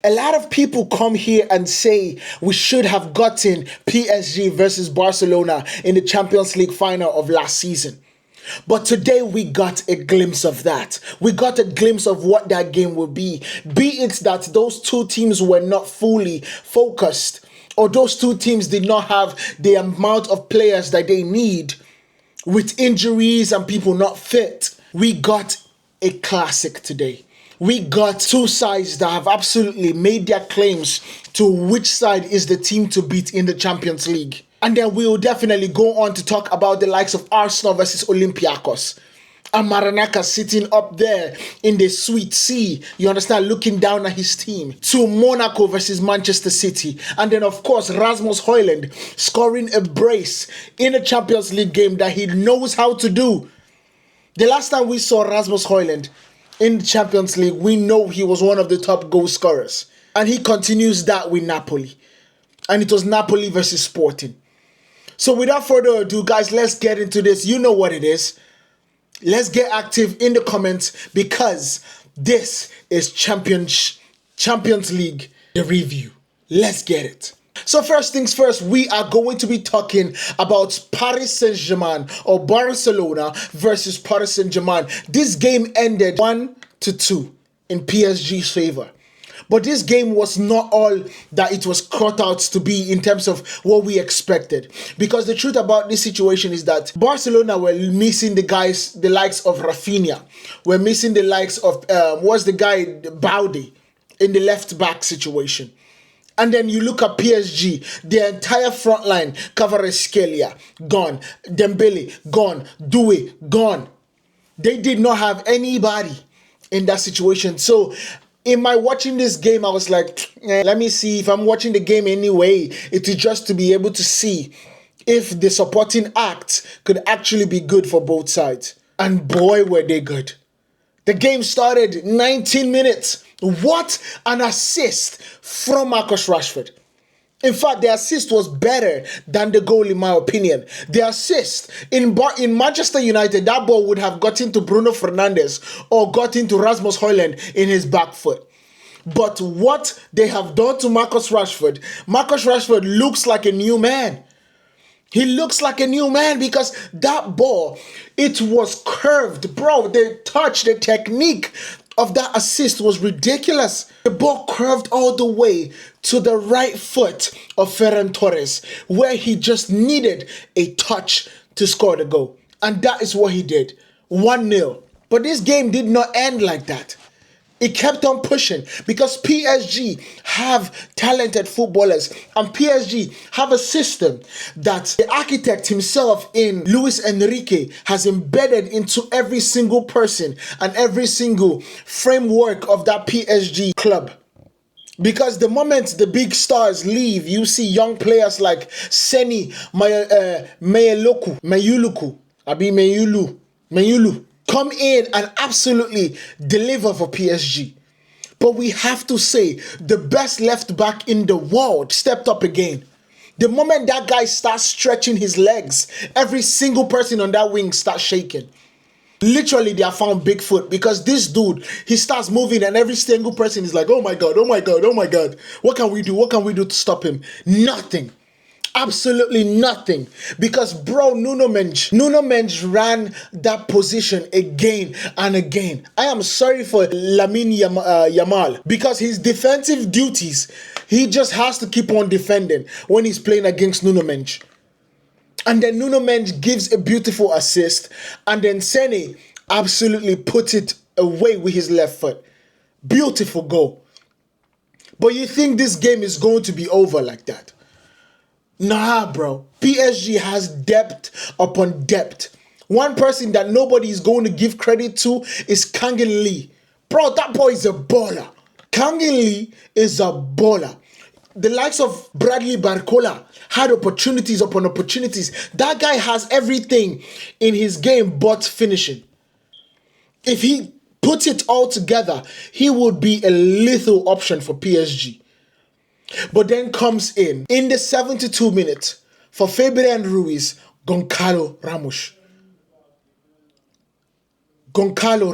A lot of people come here and say we should have gotten PSG versus Barcelona in the Champions League final of last season. But today we got a glimpse of that. We got a glimpse of what that game will be. Be it that those two teams were not fully focused, or those two teams did not have the amount of players that they need, with injuries and people not fit. We got a classic today. We got two sides that have absolutely made their claims to which side is the team to beat in the Champions League. And then we'll definitely go on to talk about the likes of Arsenal versus Olympiacos. And Maranaka sitting up there in the sweet sea, you understand, looking down at his team. To Monaco versus Manchester City. And then, of course, Rasmus Højlund scoring a brace in a Champions League game that he knows how to do. The last time we saw Rasmus Højlund in the Champions League, we know he was one of the top goal scorers. And he continues that with Napoli. And it was Napoli versus Sporting. So without further ado, guys, let's get into this. You know what it is. Let's get active in the comments because this is Champions League, the review. Let's get it. So first things first, we are going to be talking about Paris Saint-Germain or Barcelona versus Paris Saint-Germain. This game ended 1-2 in PSG's favor. But this game was not all that it was cut out to be in terms of what we expected. Because the truth about this situation is that Barcelona were missing the likes of Rafinha. We're missing the likes of, Baude in the left back situation. And then you look at PSG, their entire front line, Kvaratskhelia, gone. Dembele, gone. Doué, gone. They did not have anybody in that situation. So, in my watching this game, I was like, let me see if I'm watching the game anyway. It is just to be able to see if the supporting acts could actually be good for both sides. And boy, were they good. The game started 19 minutes. What an assist from Marcus Rashford. In fact, the assist was better than the goal in my opinion. The assist in Manchester United, that ball would have gotten to Bruno Fernandes or gotten to Rasmus Højlund in his back foot. But what they have done to Marcus Rashford looks like a new man. He looks like a new man because that ball, it was curved. Bro, the touch, the technique of that assist was ridiculous. The ball curved all the way to the right foot of Ferran Torres, where he just needed a touch to score the goal. And that is what he did. 1-0. But this game did not end like that. It kept on pushing because PSG have talented footballers and PSG have a system that the architect himself in Luis Enrique has embedded into every single person and every single framework of that PSG club. Because the moment the big stars leave, you see young players like Seni Mayulu come in and absolutely deliver for PSG. But we have to say, the best left back in the world stepped up again. The moment that guy starts stretching his legs, every single person on that wing starts shaking. Literally, they have found Bigfoot because this dude, he starts moving and every single person is like, oh my God, oh my God, oh my God. What can we do? What can we do to stop him? Nothing. Absolutely nothing. Because bro, Nuno Mendes ran that position again and again. I am sorry for Lamine Yamal because his defensive duties, he just has to keep on defending when he's playing against Nuno Mendes. And then Nuno Mendes gives a beautiful assist and then Sene absolutely puts it away with his left foot. Beautiful goal. But you think this game is going to be over like that? Nah, bro. PSG has depth upon depth. One person that nobody is going to give credit to is Kangin Lee. Bro, that boy is a baller. Kangin Lee is a baller. The likes of Bradley Barcola had opportunities upon opportunities. That guy has everything in his game but finishing. If he puts it all together, he would be a lethal option for PSG. But then comes in the 72 minutes for Fabian Ruiz, Goncalo Ramos. Goncalo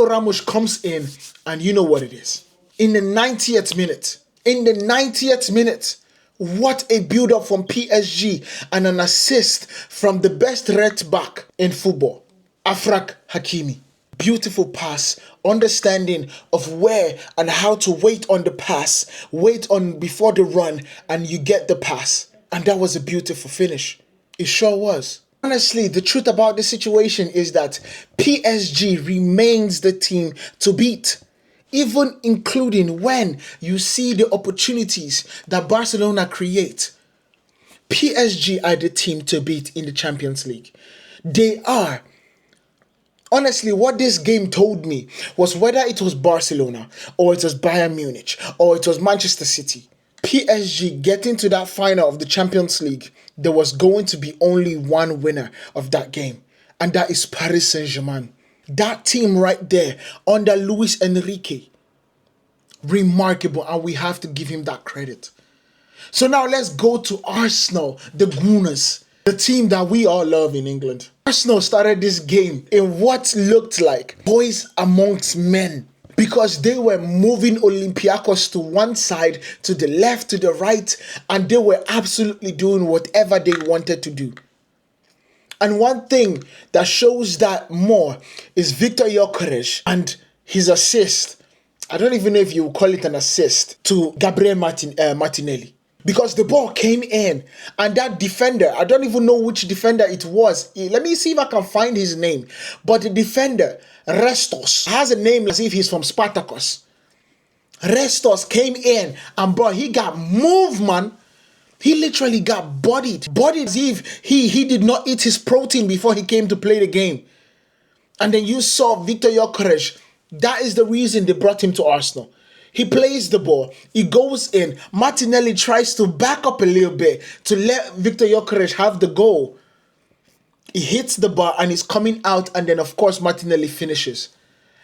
Ramos comes in and you know what it is. in the 90th minute. In the 90th minute. What a build-up from PSG and an assist from the best right back in football, Achraf Hakimi. Beautiful pass, understanding of where and how to wait on the pass, wait on before the run, and you get the pass. And that was a beautiful finish. It sure was. Honestly, the truth about this situation is that PSG remains the team to beat. Even including when you see the opportunities that Barcelona create. PSG are the team to beat in the Champions League. They are. Honestly, what this game told me was whether it was Barcelona or it was Bayern Munich or it was Manchester City, PSG getting to that final of the Champions League, there was going to be only one winner of that game, and that is Paris Saint-Germain. That team right there under Luis Enrique, remarkable, and we have to give him that credit. So now let's go to Arsenal, the Gunners, the team that we all love in England. Arsenal started this game in what looked like boys amongst men, because they were moving Olympiacos to one side, to the left, to the right, and they were absolutely doing whatever they wanted to do. And one thing that shows that more is Victor Gyökeres and his assist. I don't even know if you call it an assist to Gabriel Martinelli. Because the ball came in and that defender, I don't even know which defender it was. Let me see if I can find his name. But the defender, Restos, has a name as if he's from Spartacus. Restos came in and bro, he got moved, man. He literally got bodied. Bodied as if he did not eat his protein before he came to play the game. And then you saw Victor Gyökeres. That is the reason they brought him to Arsenal. He plays the ball. He goes in. Martinelli tries to back up a little bit to let Victor Gyökeres have the goal. He hits the bar and he's coming out, and then of course Martinelli finishes.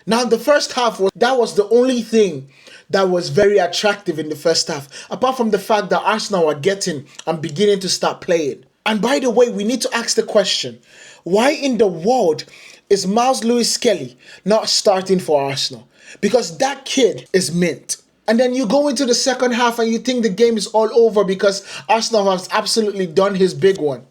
Now the first half, that was the only thing that was very attractive in the first half. Apart from the fact that Arsenal are getting and beginning to start playing. And by the way, we need to ask the question, why in the world is Miles Lewis-Skelly not starting for Arsenal? Because that kid is mint. And then you go into the second half and you think the game is all over because Arsenal has absolutely done his big one.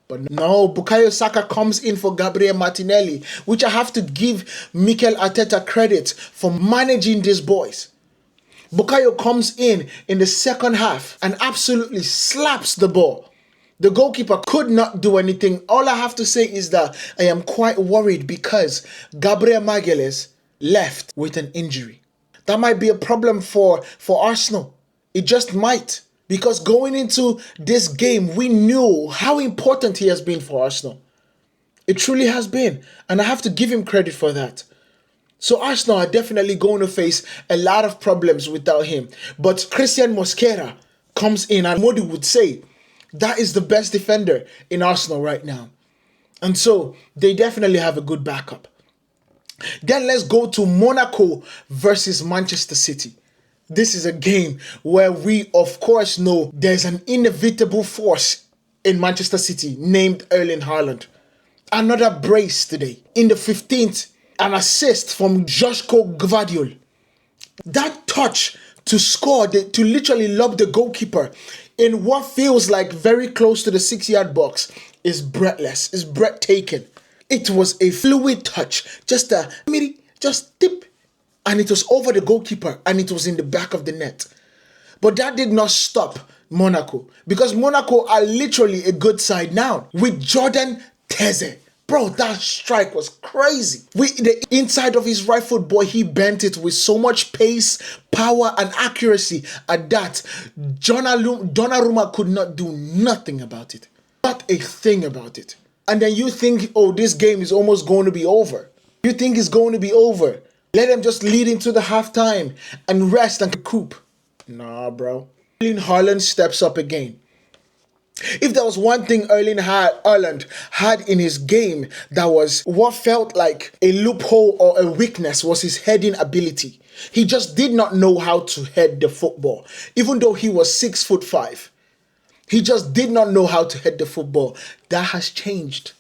But no, Bukayo Saka comes in for Gabriel Martinelli, which I have to give Mikel Arteta credit for managing these boys. Bukayo comes in the second half and absolutely slaps the ball. The goalkeeper could not do anything. All I have to say is that I am quite worried because Gabriel Magalhaes left with an injury. That might be a problem for Arsenal. It just might. Because going into this game, we knew how important he has been for Arsenal. It truly has been. And I have to give him credit for that. So Arsenal are definitely going to face a lot of problems without him. But Christian Mosquera comes in, and Modi would say that is the best defender in Arsenal right now. And so they definitely have a good backup. Then let's go to Monaco versus Manchester City. This is a game where we, of course, know there's an inevitable force in Manchester City named Erling Haaland. Another brace today. In the 15th, an assist from Joško Gvardiol. That touch to score, to literally lob the goalkeeper in what feels like very close to the 6-yard box is breathless, is breathtaking. It was a fluid touch, just tip, and it was over the goalkeeper and it was in the back of the net. But that did not stop Monaco, because Monaco are literally a good side now with Jordan Teze. Bro, that strike was crazy. With the inside of his right foot, boy, he bent it with so much pace, power, and accuracy. At that, Donnarumma could not do nothing about it. Not a thing about it. And then you think, oh, this game is almost going to be over. You think it's going to be over. Let them just lead into the halftime and rest and recoup. Nah, bro. Erling Haaland steps up again. If there was one thing Erling Haaland had in his game that was what felt like a loophole or a weakness, was his heading ability. He just did not know how to head the football, even though he was 6'5". He just did not know how to head the football. That has changed.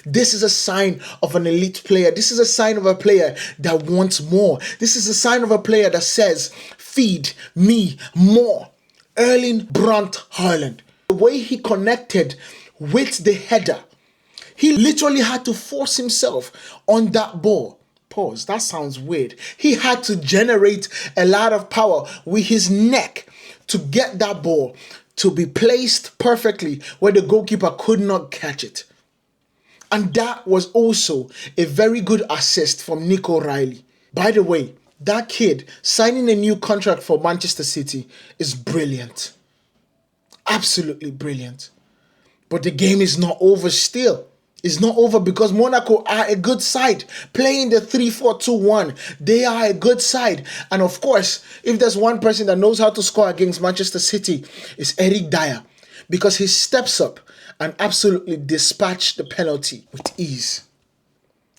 This is a sign of an elite player. This is a sign of a player that wants more. This is a sign of a player that says, feed me more. Erling Haaland. The way he connected with the header, he literally had to force himself on that ball. Pause. That sounds weird. He had to generate a lot of power with his neck to get that ball to be placed perfectly where the goalkeeper could not catch it. And that was also a very good assist from Nico Riley. By the way, that kid signing a new contract for Manchester City is brilliant. Absolutely brilliant. But the game is not over still. It's not over because Monaco are a good side playing the 3-4-2-1. They are a good side. And of course, if there's one person that knows how to score against Manchester City, it's Eric Dyer, because he steps up and absolutely dispatched the penalty with ease.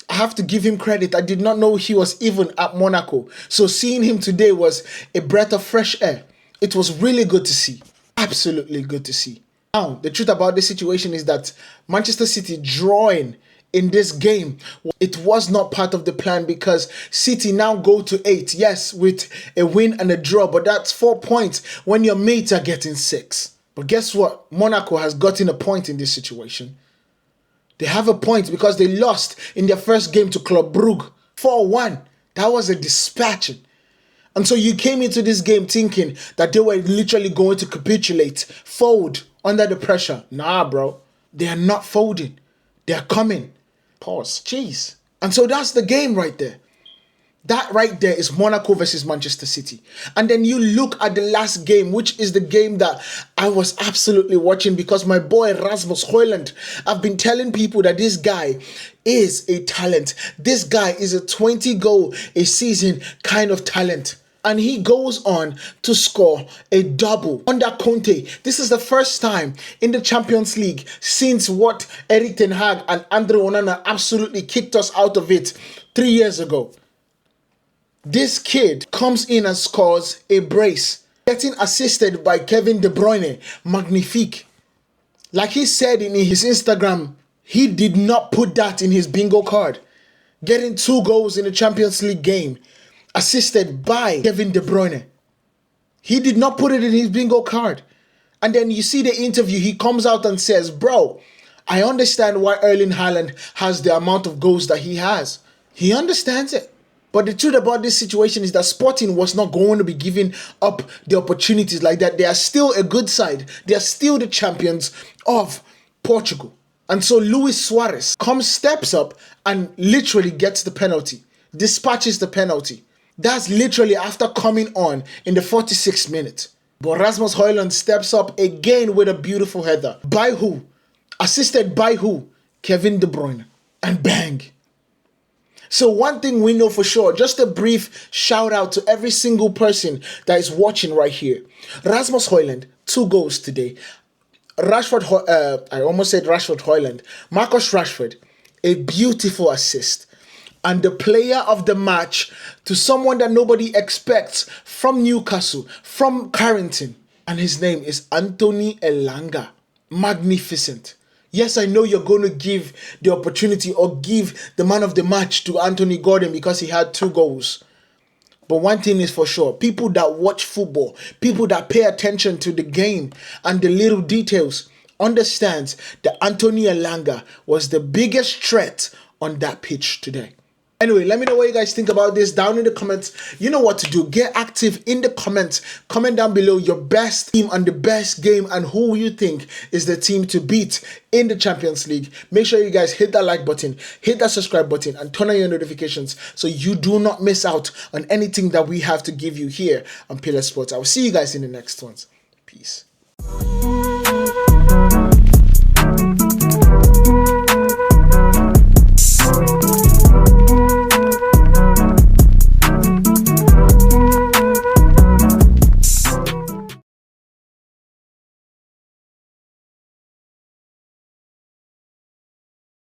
I have to give him credit. I did not know he was even at Monaco. So seeing him today was a breath of fresh air. It was really good to see. Absolutely good to see. Now, the truth about this situation is that Manchester City drawing in this game, it was not part of the plan because City now go to 8. Yes, with a win and a draw, but that's 4 points when your mates are getting 6. But guess what? Monaco has gotten a point in this situation. They have a point because they lost in their first game to Club Brugge 4-1. That was a dispatching. And so you came into this game thinking that they were literally going to capitulate, fold under the pressure. Nah, bro. They are not folding. They are coming. Pause. Jeez. And so that's the game right there. That right there is Monaco versus Manchester City. And then you look at the last game, which is the game that I was absolutely watching because my boy Rasmus Hojlund, I've been telling people that this guy is a talent. This guy is a 20-goal a season kind of talent. And he goes on to score a double under Conte. This is the first time in the Champions League since what Erik ten Hag and Andre Onana absolutely kicked us out of it 3 years ago. This kid comes in and scores a brace, getting assisted by Kevin De Bruyne. Magnifique. Like he said in his Instagram, he did not put that in his bingo card. Getting 2 goals in a Champions League game, assisted by Kevin De Bruyne. He did not put it in his bingo card. And then you see the interview, he comes out and says, bro, I understand why Erling Haaland has the amount of goals that he has. He understands it. But the truth about this situation is that Sporting was not going to be giving up the opportunities like that. They are still a good side. They are still the champions of Portugal. And so Luis Suarez steps up and literally gets the penalty, dispatches the penalty. That's literally after coming on in the 46th minute. But Rasmus Højlund steps up again with a beautiful header. By who? Assisted by who? Kevin De Bruyne. And bang. So one thing we know for sure, just a brief shout out to every single person that is watching right here. Rasmus Højlund, 2 goals today. I almost said Rashford Højlund. Marcus Rashford, a beautiful assist. And the player of the match to someone that nobody expects from Newcastle, from Carrington. And his name is Anthony Elanga. Magnificent. Yes, I know you're going to give the opportunity or give the man of the match to Anthony Gordon because he had 2 goals. But one thing is for sure, people that watch football, people that pay attention to the game and the little details understands that Anthony Elanga was the biggest threat on that pitch today. Anyway, let me know what you guys think about this down in the comments. You know what to do. Get active in the comments. Comment down below your best team and the best game and who you think is the team to beat in the Champions League. Make sure you guys hit that like button, hit that subscribe button, and turn on your notifications so you do not miss out on anything that we have to give you here on Pillar Sports. I will see you guys in the next ones. Peace.